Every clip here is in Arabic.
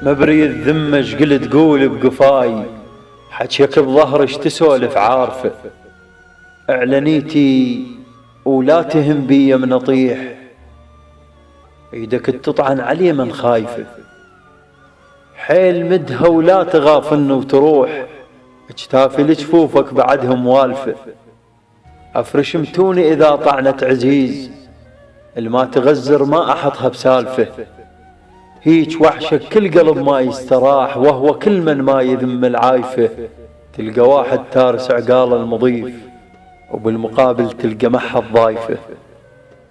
مبري الذمة شقل تقول بقفاي، حجيك بظهرش تسولف عارفه. اعلنيتي ولا تهم بي من اطيح، ايدك تطعن علي من خايفه. حيل مدها ولا تغافن وتروح، اجتافي لجفوفك بعدهم والفه. افرش متوني اذا طعنت عزيز، الما تغزر ما احطها بسالفه. هيج وحشك كل قلب ما يستراح، وهو كل من ما يذم العايفه. تلقى واحد تارس عقال المضيف، وبالمقابل تلقى محض ضايفه.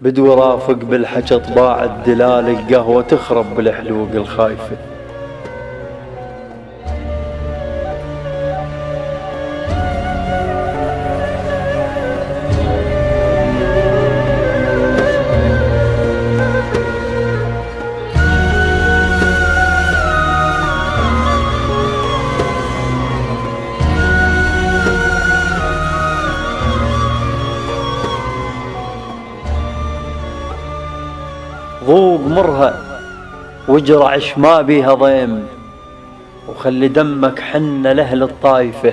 بدو رافق بالحجى طباع الدلال، القهوة تخرب بالحلوق الخايفه. ذوق مرها واجرعش ما بيها ضيم، وخلي دمك حنة لأهل الطايفة.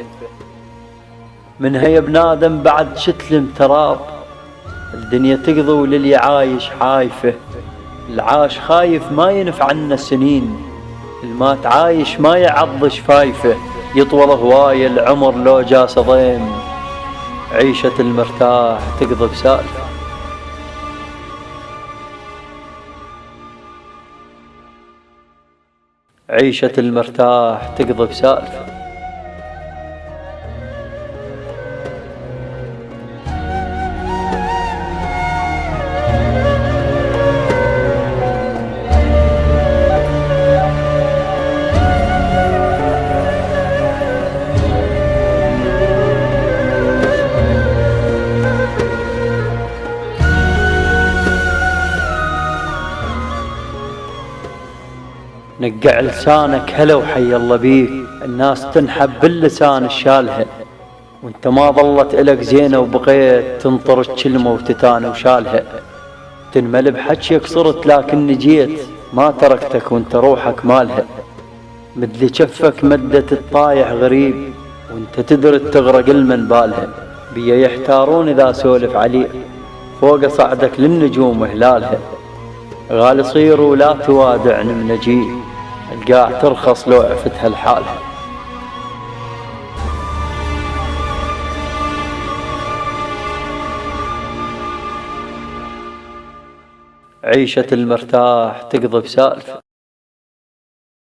منها يا بنادم بعد شتلم تراب، الدنيا تقضي وللي عايش حايفه. العاش خايف ما ينفع عنا السنين، المات عايش ما يعض شفايفه. يطول هواي العمر لو جاس ضيم، عيشة المرتاح تقضي بسالفه. عيشة المرتاح تقضي بسالفه. نقع لسانك هلا وحي الله بيك، الناس تنحب باللسان الشالها، وانت ما ظلت الك زينة وبقيت تنطر الكلمة وتتانى وشالها. تنمل بحجيك صرت لكني جيت ما تركتك وانت روحك مالها. مدلي جفك مدت الطايح غريب، وانت تدري تغرق المن بالها. بيا يحتارون اذا سولف عليه، فوق صعدك للنجوم هلالها. غالي صير ولا توادع نمنجي، القاع ترخص لو عفتها لحالها. عيشة المرتاح تقضي بسالفه.